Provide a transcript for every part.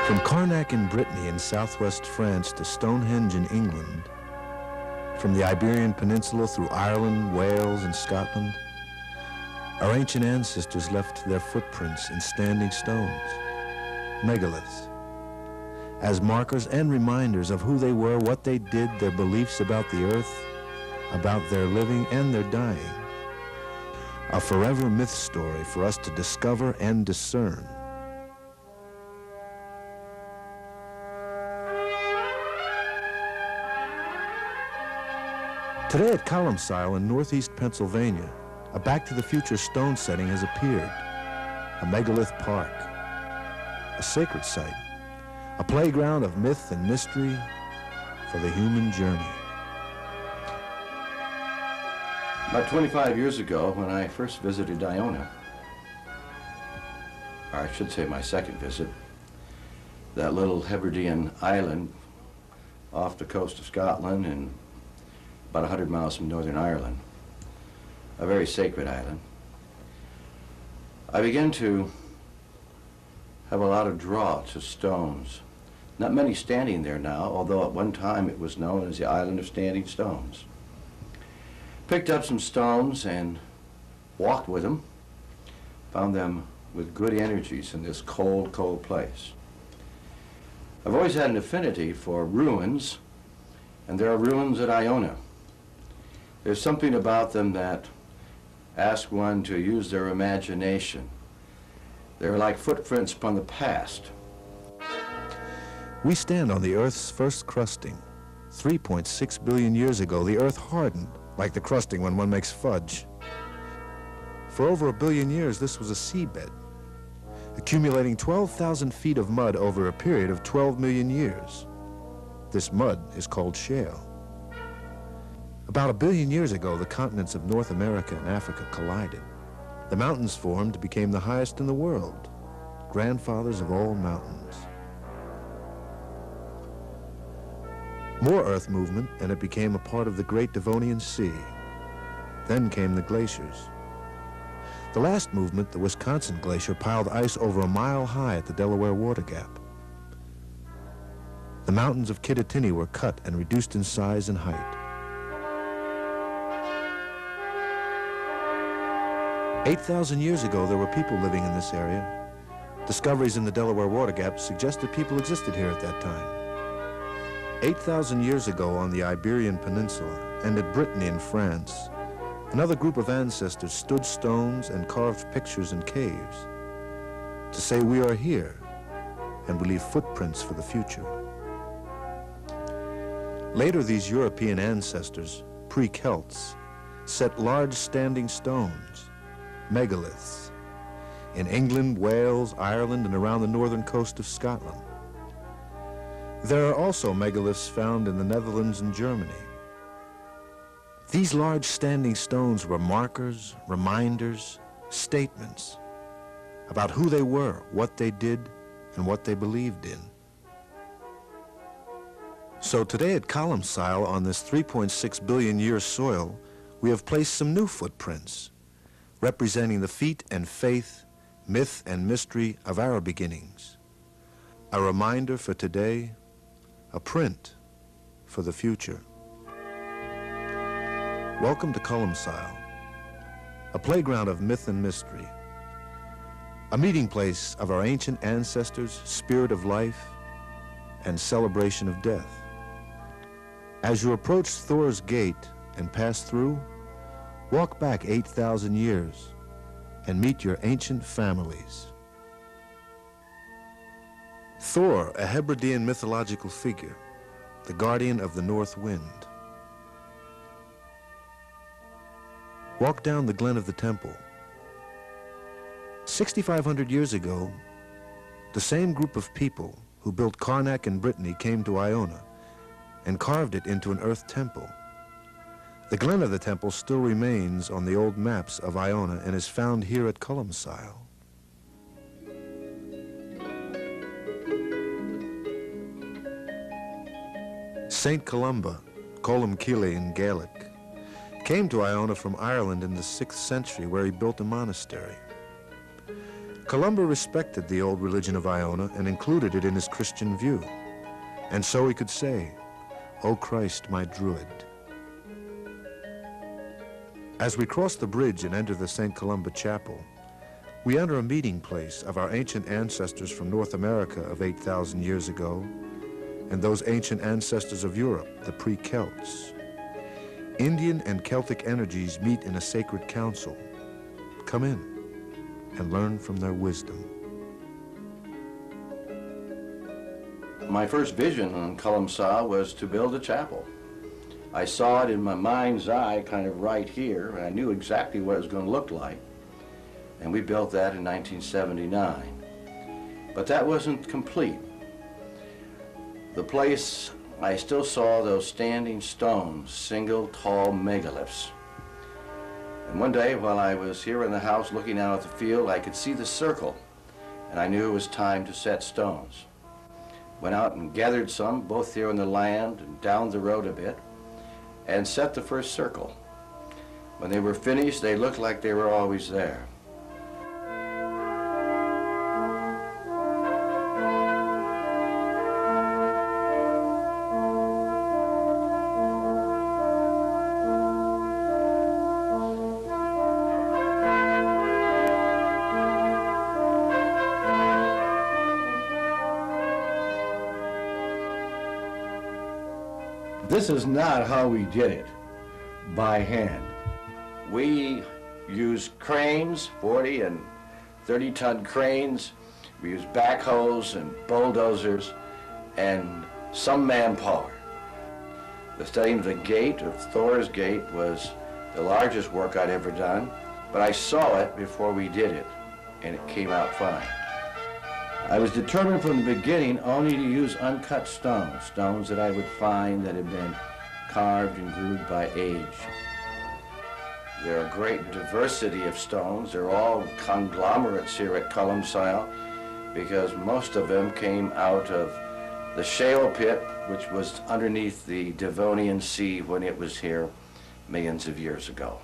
From Carnac in Brittany in southwest France to Stonehenge in England, from the Iberian Peninsula through Ireland, Wales, and Scotland, our ancient ancestors left their footprints in standing stones, megaliths, as markers and reminders of who they were, what they did, their beliefs about the earth, about their living and their dying. A forever myth story for us to discover and discern. Today at Columcille in northeast Pennsylvania, a Back to the Future stone setting has appeared. A megalith park, a sacred site, a playground of myth and mystery for the human journey. About 25 years ago, when I first visited Iona, or I should say my second visit, that little Hebridean island off the coast of Scotland and about 100 miles from Northern Ireland, a very sacred island, I began to have a lot of draw to stones. Not many standing there now, although at one time it was known as the Island of Standing Stones. Picked up some stones and walked with them, found them with good energies in this cold, cold place. I've always had an affinity for ruins, and there are ruins at Iona. There's something about them that ask one to use their imagination. They're like footprints upon the past. We stand on the Earth's first crusting. 3.6 billion years ago, the Earth hardened, like the crusting when one makes fudge. For over 1 billion years, this was a seabed, accumulating 12,000 feet of mud over a period of 12 million years. This mud is called shale. About 1 billion years ago, the continents of North America and Africa collided. The mountains formed became the highest in the world, grandfathers of all mountains. More earth movement, and it became a part of the Great Devonian Sea. Then came the glaciers. The last movement, the Wisconsin Glacier, piled ice over 1 mile high at the Delaware Water Gap. The mountains of Kittatinny were cut and reduced in size and height. 8,000 years ago, there were people living in this area. Discoveries in the Delaware Water Gap suggest that people existed here at that time. 8,000 years ago on the Iberian Peninsula and at Brittany in France, another group of ancestors stood stones and carved pictures in caves to say we are here and we leave footprints for the future. Later, these European ancestors, pre-Celts, set large standing stones, megaliths, in England, Wales, Ireland, and around the northern coast of Scotland. There are also megaliths found in the Netherlands and Germany. These large standing stones were markers, reminders, statements about who they were, what they did, and what they believed in. So today at Columcille, on this 3.6 billion year soil, we have placed some new footprints, representing the feet and faith, myth and mystery of our beginnings. A reminder for today, a print for the future. Welcome to Columcille, a playground of myth and mystery, a meeting place of our ancient ancestors, spirit of life, and celebration of death. As you approach Thor's Gate and pass through, walk back 8,000 years and meet your ancient families. Thor, a Hebridean mythological figure, the guardian of the north wind. Walk down the Glen of the temple. 6,500 years ago, the same group of people who built Carnac in Brittany came to Iona and carved it into an earth temple. The Glen of the temple still remains on the old maps of Iona and is found here at Columcille. Saint Columba, Columcille in Gaelic, came to Iona from Ireland in the 6th century, where he built a monastery. Columba respected the old religion of Iona and included it in his Christian view. And so he could say, "O Christ, my Druid." As we cross the bridge and enter the St. Columba Chapel, we enter a meeting place of our ancient ancestors from North America of 8,000 years ago, and those ancient ancestors of Europe, the pre-Celts. Indian and Celtic energies meet in a sacred council. Come in and learn from their wisdom. My first vision on Columcille was to build a chapel. I saw it in my mind's eye kind of right here, and I knew exactly what it was going to look like. And we built that in 1979. But that wasn't complete. The place, I still saw those standing stones, single tall megaliths. And one day while I was here in the house looking out at the field, I could see the circle, and I knew it was time to set stones. Went out and gathered some, both here on the land and down the road a bit, and set the first circle. When they were finished, they looked like they were always there. This is not how we did it, by hand. We used cranes, 40 and 30-ton cranes. We used backhoes and bulldozers and some manpower. The setting of the gate, of Thor's Gate, was the largest work I'd ever done, but I saw it before we did it, and it came out fine. I was determined from the beginning only to use uncut stones, stones that I would find that had been carved and grooved by age. There are a great diversity of stones. They're all conglomerates here at Columcille because most of them came out of the shale pit, which was underneath the Devonian Sea when it was here millions of years ago.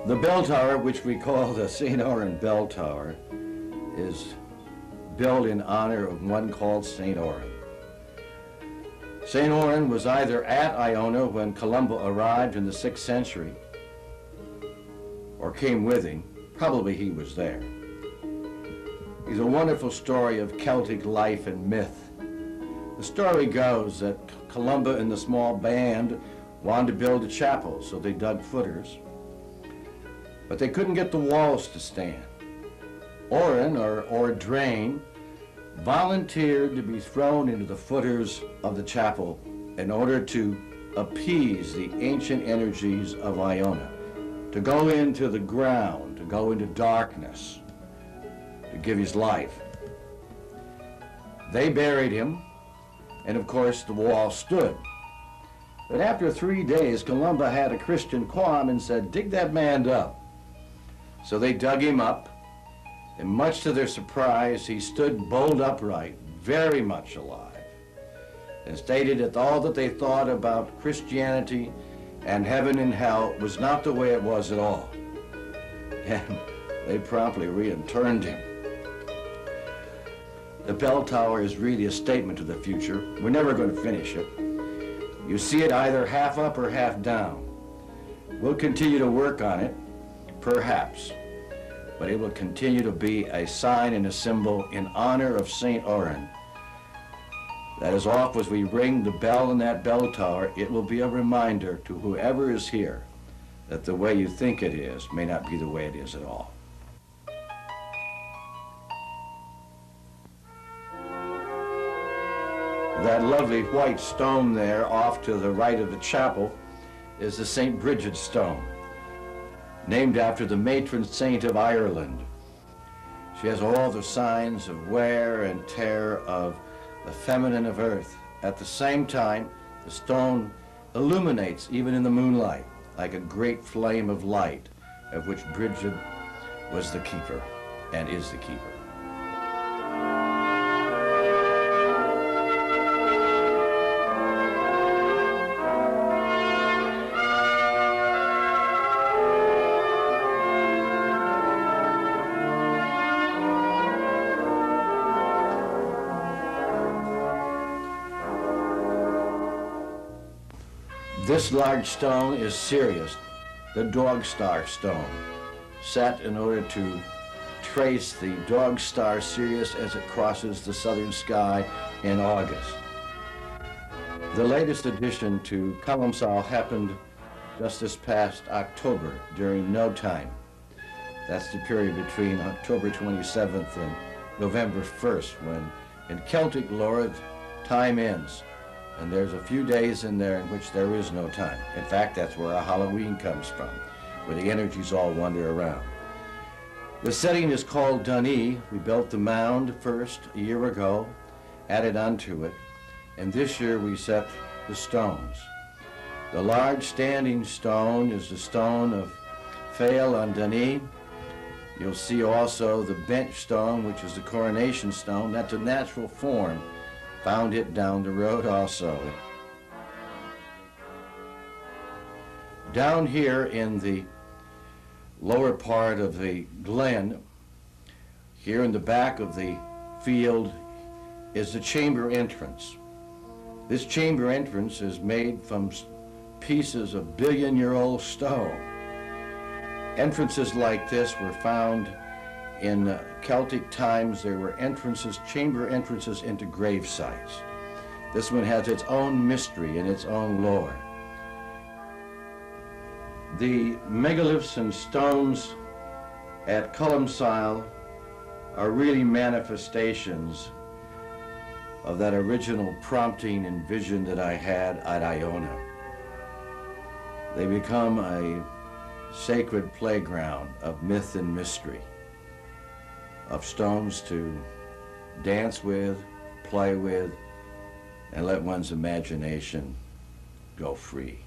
The bell tower, which we call the St. Oran Bell Tower, is built in honor of one called St. Oran. St. Oran was either at Iona when Columba arrived in the 6th century, or came with him. Probably he was there. He's a wonderful story of Celtic life and myth. The story goes that Columba and the small band wanted to build a chapel, so they dug footers. But they couldn't get the walls to stand. Oran, or Drain, volunteered to be thrown into the footers of the chapel in order to appease the ancient energies of Iona, to go into the ground, to go into darkness, to give his life. They buried him, and of course the wall stood. But after 3 days, Columba had a Christian qualm and said, "Dig that man up." So they dug him up, and much to their surprise, he stood bolt upright, very much alive, and stated that all that they thought about Christianity and heaven and hell was not the way it was at all. And they promptly reinterred him. The bell tower is really a statement to the future. We're never going to finish it. You see it either half up or half down. We'll continue to work on it, perhaps, but it will continue to be a sign and a symbol in honor of St. Oran. That as oft as we ring the bell in that bell tower, it will be a reminder to whoever is here that the way you think it is may not be the way it is at all. That lovely white stone there off to the right of the chapel is the St. Bridget stone, named after the matron saint of Ireland. She has all the signs of wear and tear of the feminine of earth. At the same time, the stone illuminates even in the moonlight like a great flame of light, of which Bridget was the keeper and is the keeper. This large stone is Sirius, the dog star stone, set in order to trace the dog star Sirius as it crosses the southern sky in August. The latest addition to Columcille happened just this past October during no time. That's the period between October 27th and November 1st, when in Celtic lore time ends. And there's a few days in there in which there is no time. In fact, that's where our Halloween comes from, where the energies all wander around. The setting is called Dunee. We built the mound first a year ago, added onto it, and this year we set the stones. The large standing stone is the stone of Fail on Dunee. You'll see also the bench stone, which is the coronation stone. That's a natural form. Found it down the road also. Down here in the lower part of the Glen, here in the back of the field, is the chamber entrance. This chamber entrance is made from pieces of billion-year-old stone. Entrances like this were found in Celtic times. There were entrances, chamber entrances into grave sites. This one has its own mystery and its own lore. The megaliths and stones at Columcille are really manifestations of that original prompting and vision that I had at Iona. They become a sacred playground of myth and mystery, of stones to dance with, play with, and let one's imagination go free.